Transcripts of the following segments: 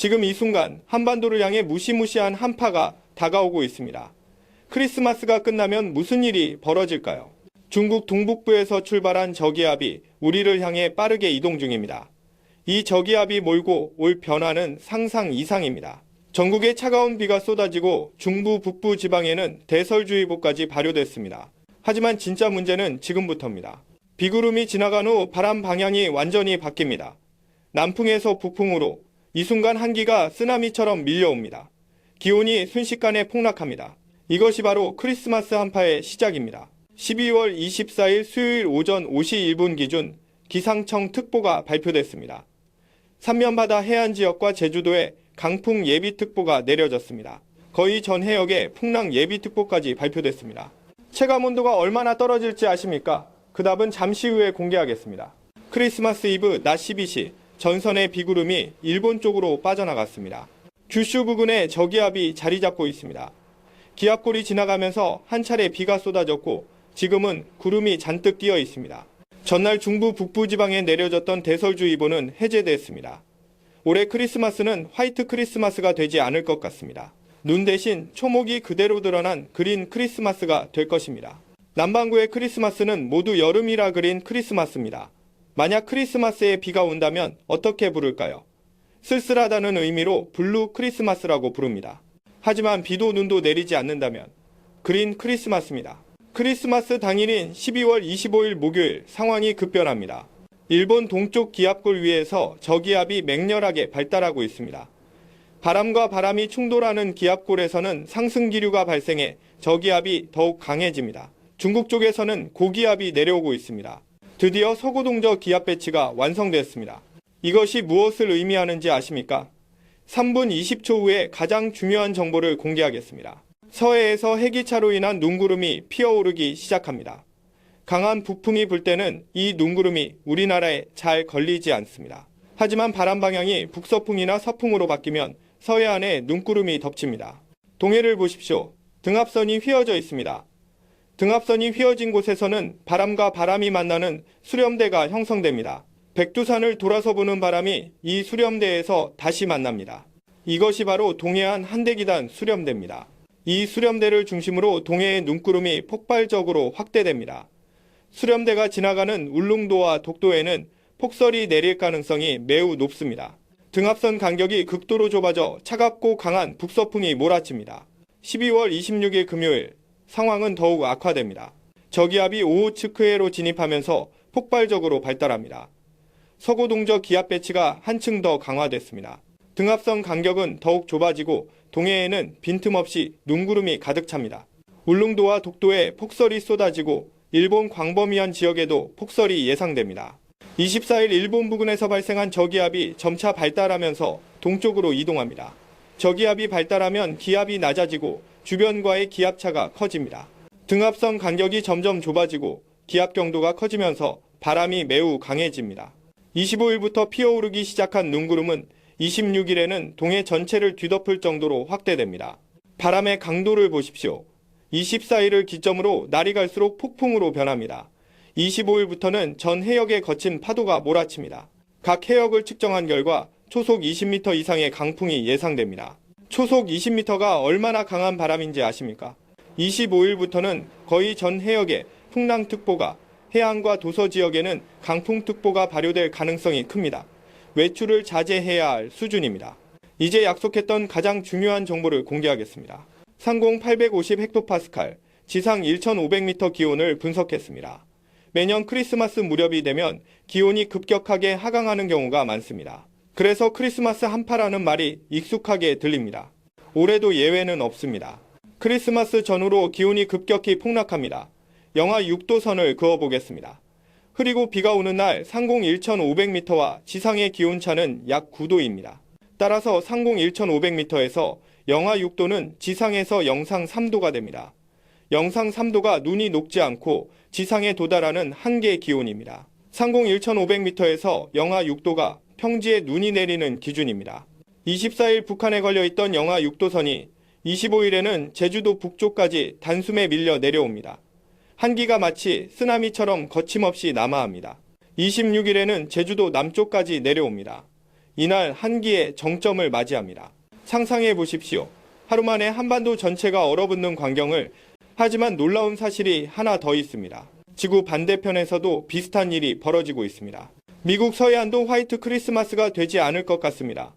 지금 이 순간 한반도를 향해 무시무시한 한파가 다가오고 있습니다. 크리스마스가 끝나면 무슨 일이 벌어질까요? 중국 동북부에서 출발한 저기압이 우리를 향해 빠르게 이동 중입니다. 이 저기압이 몰고 올 변화는 상상 이상입니다. 전국에 차가운 비가 쏟아지고 중부 북부 지방에는 대설주의보까지 발효됐습니다. 하지만 진짜 문제는 지금부터입니다. 비구름이 지나간 후 바람 방향이 완전히 바뀝니다. 남풍에서 북풍으로 이 순간 한기가 쓰나미처럼 밀려옵니다. 기온이 순식간에 폭락합니다. 이것이 바로 크리스마스 한파의 시작입니다. 12월 24일 수요일 오전 5시 1분 기준 기상청 특보가 발표됐습니다. 삼면바다 해안 지역과 제주도에 강풍 예비특보가 내려졌습니다. 거의 전 해역에 풍랑 예비특보까지 발표됐습니다. 체감온도가 얼마나 떨어질지 아십니까? 그 답은 잠시 후에 공개하겠습니다. 크리스마스 이브 낮 12시 전선의 비구름이 일본 쪽으로 빠져나갔습니다. 규슈 부근에 저기압이 자리 잡고 있습니다. 기압골이 지나가면서 한 차례 비가 쏟아졌고 지금은 구름이 잔뜩 끼어 있습니다. 전날 중부 북부 지방에 내려졌던 대설주의보는 해제됐습니다. 올해 크리스마스는 화이트 크리스마스가 되지 않을 것 같습니다. 눈 대신 초목이 그대로 드러난 그린 크리스마스가 될 것입니다. 남반구의 크리스마스는 모두 여름이라 그린 크리스마스입니다. 만약 크리스마스에 비가 온다면 어떻게 부를까요? 쓸쓸하다는 의미로 블루 크리스마스라고 부릅니다. 하지만 비도 눈도 내리지 않는다면 그린 크리스마스입니다. 크리스마스 당일인 12월 25일 목요일 상황이 급변합니다. 일본 동쪽 기압골 위에서 저기압이 맹렬하게 발달하고 있습니다. 바람과 바람이 충돌하는 기압골에서는 상승기류가 발생해 저기압이 더욱 강해집니다. 중국 쪽에서는 고기압이 내려오고 있습니다. 드디어 서구동저 기압 배치가 완성됐습니다. 이것이 무엇을 의미하는지 아십니까? 3분 20초 후에 가장 중요한 정보를 공개하겠습니다. 서해에서 해기차로 인한 눈구름이 피어오르기 시작합니다. 강한 북풍이 불 때는 이 눈구름이 우리나라에 잘 걸리지 않습니다. 하지만 바람 방향이 북서풍이나 서풍으로 바뀌면 서해안에 눈구름이 덮칩니다. 동해를 보십시오. 등압선이 휘어져 있습니다. 등압선이 휘어진 곳에서는 바람과 바람이 만나는 수렴대가 형성됩니다. 백두산을 돌아서 부는 바람이 이 수렴대에서 다시 만납니다. 이것이 바로 동해안 한대기단 수렴대입니다. 이 수렴대를 중심으로 동해의 눈구름이 폭발적으로 확대됩니다. 수렴대가 지나가는 울릉도와 독도에는 폭설이 내릴 가능성이 매우 높습니다. 등압선 간격이 극도로 좁아져 차갑고 강한 북서풍이 몰아칩니다. 12월 26일 금요일 상황은 더욱 악화됩니다. 저기압이 오호츠크해로 진입하면서 폭발적으로 발달합니다. 서구동저 기압 배치가 한층 더 강화됐습니다. 등압선 간격은 더욱 좁아지고 동해에는 빈틈없이 눈구름이 가득 찹니다. 울릉도와 독도에 폭설이 쏟아지고 일본 광범위한 지역에도 폭설이 예상됩니다. 24일 일본 부근에서 발생한 저기압이 점차 발달하면서 동쪽으로 이동합니다. 저기압이 발달하면 기압이 낮아지고 주변과의 기압차가 커집니다. 등압선 간격이 점점 좁아지고 기압 경도가 커지면서 바람이 매우 강해집니다. 25일부터 피어오르기 시작한 눈구름은 26일에는 동해 전체를 뒤덮을 정도로 확대됩니다. 바람의 강도를 보십시오. 24일을 기점으로 날이 갈수록 폭풍으로 변합니다. 25일부터는 전 해역에 거친 파도가 몰아칩니다. 각 해역을 측정한 결과 초속 20m 이상의 강풍이 예상됩니다. 초속 20m가 얼마나 강한 바람인지 아십니까? 25일부터는 거의 전 해역에 풍랑특보가, 해안과 도서 지역에는 강풍특보가 발효될 가능성이 큽니다. 외출을 자제해야 할 수준입니다. 이제 약속했던 가장 중요한 정보를 공개하겠습니다. 상공 850헥토파스칼, 지상 1500m 기온을 분석했습니다. 매년 크리스마스 무렵이 되면 기온이 급격하게 하강하는 경우가 많습니다. 그래서 크리스마스 한파라는 말이 익숙하게 들립니다. 올해도 예외는 없습니다. 크리스마스 전후로 기온이 급격히 폭락합니다. 영하 6도 선을 그어보겠습니다. 흐리고 비가 오는 날 상공 1500m와 지상의 기온차는 약 9도입니다. 따라서 상공 1500m에서 영하 6도는 지상에서 영상 3도가 됩니다. 영상 3도가 눈이 녹지 않고 지상에 도달하는 한계 기온입니다. 상공 1500m에서 영하 6도가 평지에 눈이 내리는 기준입니다. 24일 북한에 걸려있던 영하 6도 선이 25일에는 제주도 북쪽까지 단숨에 밀려 내려옵니다. 한기가 마치 쓰나미처럼 거침없이 남하합니다. 26일에는 제주도 남쪽까지 내려옵니다. 이날 한기의 정점을 맞이합니다. 상상해 보십시오. 하루 만에 한반도 전체가 얼어붙는 광경을. 하지만 놀라운 사실이 하나 더 있습니다. 지구 반대편에서도 비슷한 일이 벌어지고 있습니다. 미국 서해안도 화이트 크리스마스가 되지 않을 것 같습니다.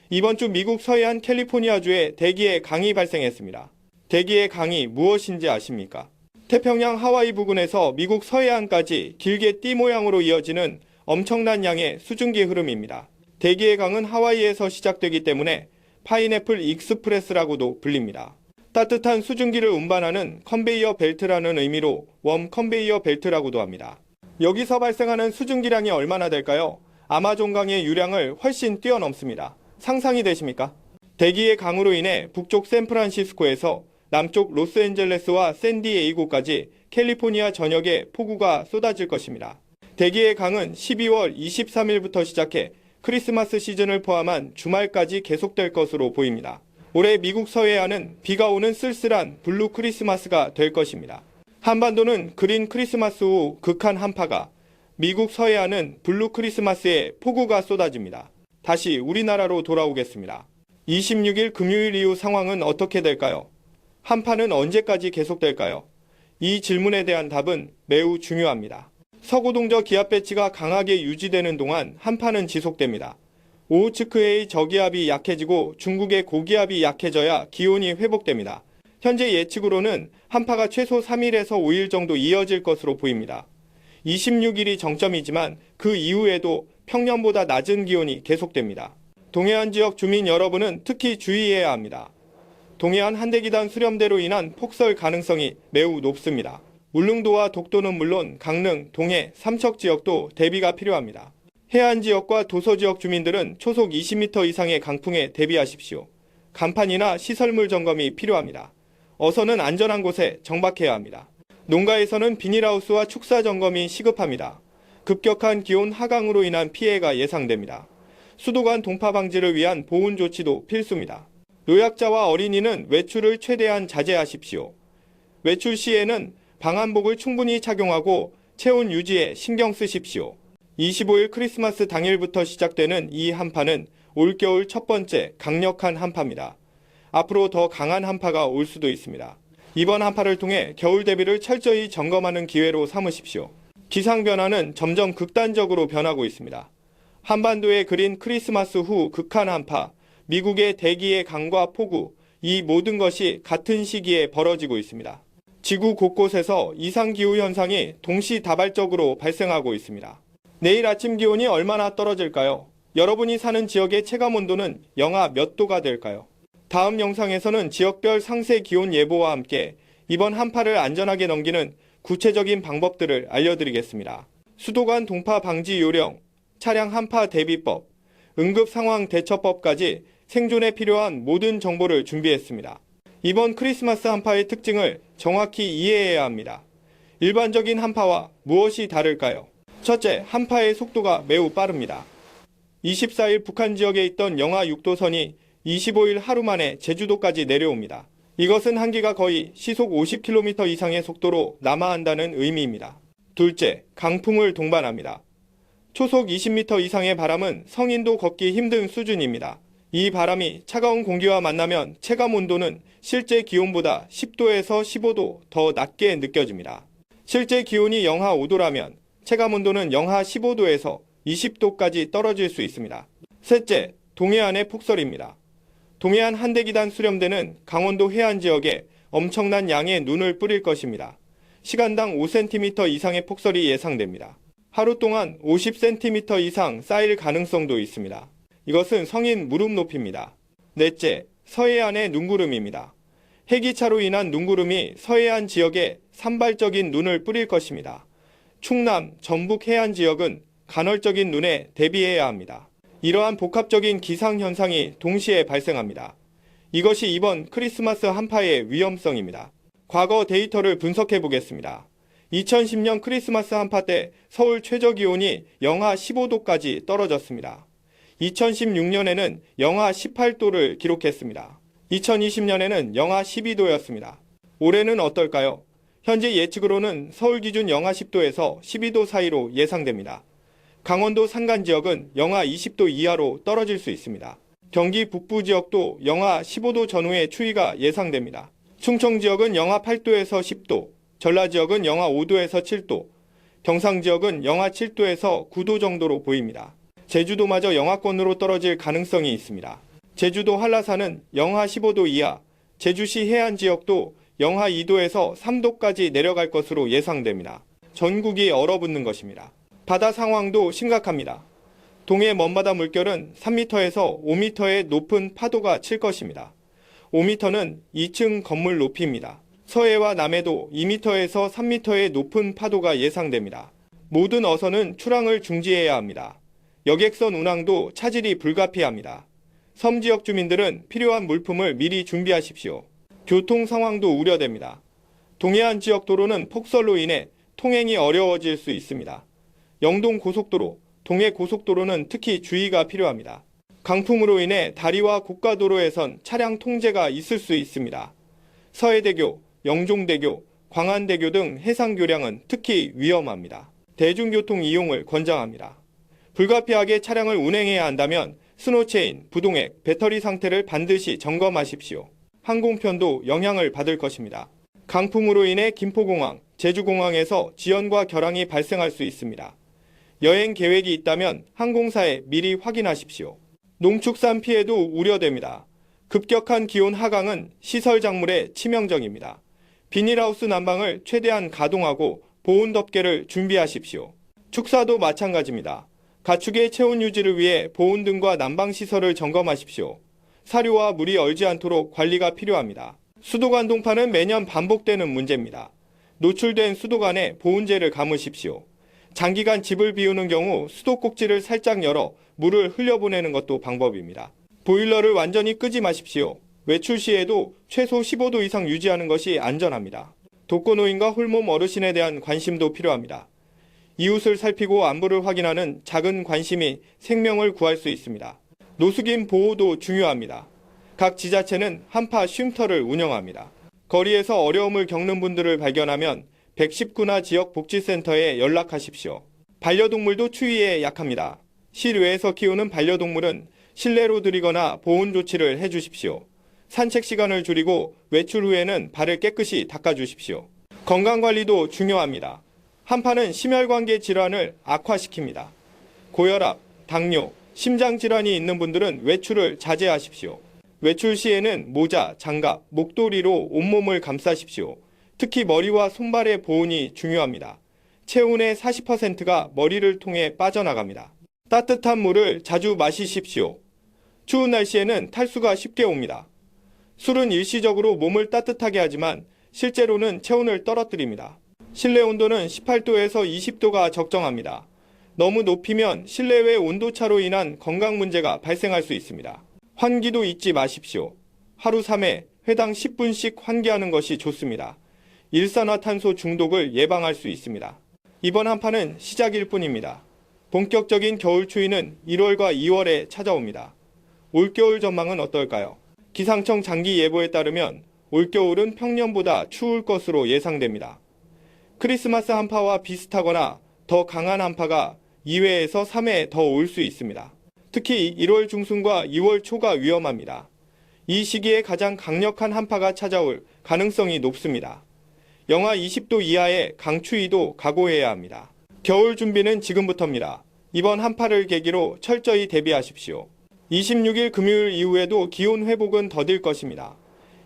이번 주 미국 서해안 캘리포니아주에 대기의 강이 발생했습니다. 대기의 강이 무엇인지 아십니까? 태평양 하와이 부근에서 미국 서해안까지 길게 띠 모양으로 이어지는 엄청난 양의 수증기 흐름입니다. 대기의 강은 하와이에서 시작되기 때문에 파인애플 익스프레스라고도 불립니다. 따뜻한 수증기를 운반하는 컨베이어 벨트라는 의미로 웜 컨베이어 벨트라고도 합니다. 여기서 발생하는 수증기량이 얼마나 될까요? 아마존강의 유량을 훨씬 뛰어넘습니다. 상상이 되십니까? 대기의 강으로 인해 북쪽 샌프란시스코에서 남쪽 로스앤젤레스와 샌디에이고까지 캘리포니아 전역에 폭우가 쏟아질 것입니다. 대기의 강은 12월 23일부터 시작해 크리스마스 시즌을 포함한 주말까지 계속될 것으로 보입니다. 올해 미국 서해안은 비가 오는 쓸쓸한 블루 크리스마스가 될 것입니다. 한반도는 그린 크리스마스 후 극한 한파가, 미국 서해안은 블루 크리스마스에 폭우가 쏟아집니다. 다시 우리나라로 돌아오겠습니다. 26일 금요일 이후 상황은 어떻게 될까요? 한파는 언제까지 계속될까요? 이 질문에 대한 답은 매우 중요합니다. 서구동저 기압 배치가 강하게 유지되는 동안 한파는 지속됩니다. 오호츠크해의 저기압이 약해지고 중국의 고기압이 약해져야 기온이 회복됩니다. 현재 예측으로는 한파가 최소 3일에서 5일 정도 이어질 것으로 보입니다. 26일이 정점이지만 그 이후에도 평년보다 낮은 기온이 계속됩니다. 동해안 지역 주민 여러분은 특히 주의해야 합니다. 동해안 한대기단 수렴대로 인한 폭설 가능성이 매우 높습니다. 울릉도와 독도는 물론 강릉, 동해, 삼척 지역도 대비가 필요합니다. 해안 지역과 도서 지역 주민들은 초속 20m 이상의 강풍에 대비하십시오. 간판이나 시설물 점검이 필요합니다. 어선은 안전한 곳에 정박해야 합니다. 농가에서는 비닐하우스와 축사 점검이 시급합니다. 급격한 기온 하강으로 인한 피해가 예상됩니다. 수도관 동파 방지를 위한 보온 조치도 필수입니다. 노약자와 어린이는 외출을 최대한 자제하십시오. 외출 시에는 방한복을 충분히 착용하고 체온 유지에 신경 쓰십시오. 25일 크리스마스 당일부터 시작되는 이 한파는 올겨울 첫 번째 강력한 한파입니다. 앞으로 더 강한 한파가 올 수도 있습니다. 이번 한파를 통해 겨울 대비를 철저히 점검하는 기회로 삼으십시오. 기상변화는 점점 극단적으로 변하고 있습니다. 한반도에 그린 크리스마스 후 극한 한파, 미국의 대기의 강과 폭우, 이 모든 것이 같은 시기에 벌어지고 있습니다. 지구 곳곳에서 이상기후 현상이 동시다발적으로 발생하고 있습니다. 내일 아침 기온이 얼마나 떨어질까요? 여러분이 사는 지역의 체감온도는 영하 몇 도가 될까요? 다음 영상에서는 지역별 상세 기온 예보와 함께 이번 한파를 안전하게 넘기는 구체적인 방법들을 알려드리겠습니다. 수도관 동파 방지 요령, 차량 한파 대비법, 응급상황 대처법까지 생존에 필요한 모든 정보를 준비했습니다. 이번 크리스마스 한파의 특징을 정확히 이해해야 합니다. 일반적인 한파와 무엇이 다를까요? 첫째, 한파의 속도가 매우 빠릅니다. 24일 북한 지역에 있던 영하 6도 선이 25일 하루 만에 제주도까지 내려옵니다. 이것은 한기가 거의 시속 50km 이상의 속도로 남하한다는 의미입니다. 둘째, 강풍을 동반합니다. 초속 20m 이상의 바람은 성인도 걷기 힘든 수준입니다. 이 바람이 차가운 공기와 만나면 체감 온도는 실제 기온보다 10도에서 15도 더 낮게 느껴집니다. 실제 기온이 영하 5도라면 체감 온도는 영하 15도에서 20도까지 떨어질 수 있습니다. 셋째, 동해안의 폭설입니다. 동해안 한대기단 수렴대는 강원도 해안 지역에 엄청난 양의 눈을 뿌릴 것입니다. 시간당 5cm 이상의 폭설이 예상됩니다. 하루 동안 50cm 이상 쌓일 가능성도 있습니다. 이것은 성인 무릎 높이입니다. 넷째, 서해안의 눈구름입니다. 해기차로 인한 눈구름이 서해안 지역에 산발적인 눈을 뿌릴 것입니다. 충남, 전북 해안 지역은 간헐적인 눈에 대비해야 합니다. 이러한 복합적인 기상현상이 동시에 발생합니다. 이것이 이번 크리스마스 한파의 위험성입니다. 과거 데이터를 분석해 보겠습니다. 2010년 크리스마스 한파 때 서울 최저기온이 영하 15도까지 떨어졌습니다. 2016년에는 영하 18도를 기록했습니다. 2020년에는 영하 12도였습니다. 올해는 어떨까요? 현재 예측으로는 서울 기준 영하 10도에서 12도 사이로 예상됩니다. 강원도 산간 지역은 영하 20도 이하로 떨어질 수 있습니다. 경기 북부 지역도 영하 15도 전후의 추위가 예상됩니다. 충청 지역은 영하 8도에서 10도, 전라 지역은 영하 5도에서 7도, 경상 지역은 영하 7도에서 9도 정도로 보입니다. 제주도마저 영하권으로 떨어질 가능성이 있습니다. 제주도 한라산은 영하 15도 이하, 제주시 해안 지역도 영하 2도에서 3도까지 내려갈 것으로 예상됩니다. 전국이 얼어붙는 것입니다. 바다 상황도 심각합니다. 동해 먼바다 물결은 3m에서 5m의 높은 파도가 칠 것입니다. 5m는 2층 건물 높이입니다. 서해와 남해도 2m에서 3m의 높은 파도가 예상됩니다. 모든 어선은 출항을 중지해야 합니다. 여객선 운항도 차질이 불가피합니다. 섬 지역 주민들은 필요한 물품을 미리 준비하십시오. 교통 상황도 우려됩니다. 동해안 지역 도로는 폭설로 인해 통행이 어려워질 수 있습니다. 영동 고속도로, 동해 고속도로는 특히 주의가 필요합니다. 강풍으로 인해 다리와 고가도로에선 차량 통제가 있을 수 있습니다. 서해대교, 영종대교, 광안대교 등 해상교량은 특히 위험합니다. 대중교통 이용을 권장합니다. 불가피하게 차량을 운행해야 한다면 스노체인, 부동액, 배터리 상태를 반드시 점검하십시오. 항공편도 영향을 받을 것입니다. 강풍으로 인해 김포공항, 제주공항에서 지연과 결항이 발생할 수 있습니다. 여행 계획이 있다면 항공사에 미리 확인하십시오. 농축산 피해도 우려됩니다. 급격한 기온 하강은 시설 작물에 치명적입니다. 비닐하우스 난방을 최대한 가동하고 보온 덮개를 준비하십시오. 축사도 마찬가지입니다. 가축의 체온 유지를 위해 보온등과 난방시설을 점검하십시오. 사료와 물이 얼지 않도록 관리가 필요합니다. 수도관 동파는 매년 반복되는 문제입니다. 노출된 수도관에 보온재를 감으십시오. 장기간 집을 비우는 경우 수도꼭지를 살짝 열어 물을 흘려보내는 것도 방법입니다. 보일러를 완전히 끄지 마십시오. 외출 시에도 최소 15도 이상 유지하는 것이 안전합니다. 독거노인과 홀몸 어르신에 대한 관심도 필요합니다. 이웃을 살피고 안부를 확인하는 작은 관심이 생명을 구할 수 있습니다. 노숙인 보호도 중요합니다. 각 지자체는 한파 쉼터를 운영합니다. 거리에서 어려움을 겪는 분들을 발견하면 119나 지역복지센터에 연락하십시오. 반려동물도 추위에 약합니다. 실외에서 키우는 반려동물은 실내로 들이거나 보온 조치를 해주십시오. 산책 시간을 줄이고 외출 후에는 발을 깨끗이 닦아주십시오. 건강관리도 중요합니다. 한파는 심혈관계 질환을 악화시킵니다. 고혈압, 당뇨, 심장질환이 있는 분들은 외출을 자제하십시오. 외출 시에는 모자, 장갑, 목도리로 온몸을 감싸십시오. 특히 머리와 손발의 보온이 중요합니다. 체온의 40%가 머리를 통해 빠져나갑니다. 따뜻한 물을 자주 마시십시오. 추운 날씨에는 탈수가 쉽게 옵니다. 술은 일시적으로 몸을 따뜻하게 하지만 실제로는 체온을 떨어뜨립니다. 실내 온도는 18도에서 20도가 적정합니다. 너무 높이면 실내외 온도차로 인한 건강 문제가 발생할 수 있습니다. 환기도 잊지 마십시오. 하루 3회 회당 10분씩 환기하는 것이 좋습니다. 일산화탄소 중독을 예방할 수 있습니다. 이번 한파는 시작일 뿐입니다. 본격적인 겨울 추위는 1월과 2월에 찾아옵니다. 올겨울 전망은 어떨까요? 기상청 장기 예보에 따르면 올겨울은 평년보다 추울 것으로 예상됩니다. 크리스마스 한파와 비슷하거나 더 강한 한파가 2회에서 3회 더 올 수 있습니다. 특히 1월 중순과 2월 초가 위험합니다. 이 시기에 가장 강력한 한파가 찾아올 가능성이 높습니다. 영하 20도 이하의 강추위도 각오해야 합니다. 겨울 준비는 지금부터입니다. 이번 한파를 계기로 철저히 대비하십시오. 26일 금요일 이후에도 기온 회복은 더딜 것입니다.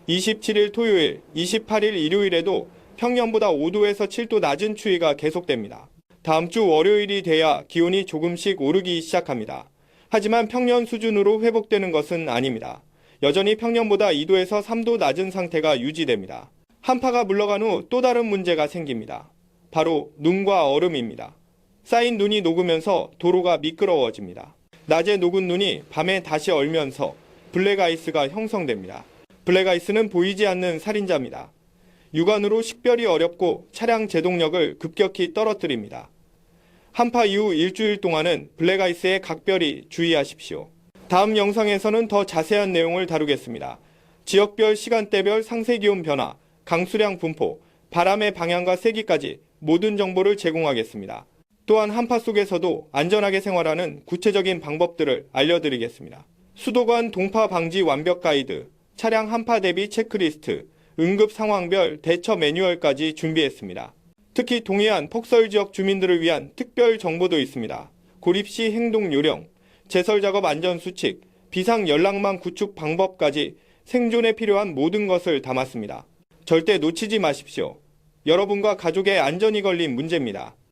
27일 토요일, 28일 일요일에도 평년보다 5도에서 7도 낮은 추위가 계속됩니다. 다음 주 월요일이 돼야 기온이 조금씩 오르기 시작합니다. 하지만 평년 수준으로 회복되는 것은 아닙니다. 여전히 평년보다 2도에서 3도 낮은 상태가 유지됩니다. 한파가 물러간 후 또 다른 문제가 생깁니다. 바로 눈과 얼음입니다. 쌓인 눈이 녹으면서 도로가 미끄러워집니다. 낮에 녹은 눈이 밤에 다시 얼면서 블랙아이스가 형성됩니다. 블랙아이스는 보이지 않는 살인자입니다. 육안으로 식별이 어렵고 차량 제동력을 급격히 떨어뜨립니다. 한파 이후 일주일 동안은 블랙아이스의 각별히 주의하십시오. 다음 영상에서는 더 자세한 내용을 다루겠습니다. 지역별 시간대별 상세기온 변화, 강수량 분포, 바람의 방향과 세기까지 모든 정보를 제공하겠습니다. 또한 한파 속에서도 안전하게 생활하는 구체적인 방법들을 알려드리겠습니다. 수도관 동파 방지 완벽 가이드, 차량 한파 대비 체크리스트, 응급 상황별 대처 매뉴얼까지 준비했습니다. 특히 동해안 폭설 지역 주민들을 위한 특별 정보도 있습니다. 고립 시 행동 요령, 제설 작업 안전 수칙, 비상 연락망 구축 방법까지 생존에 필요한 모든 것을 담았습니다. 절대 놓치지 마십시오. 여러분과 가족의 안전이 걸린 문제입니다.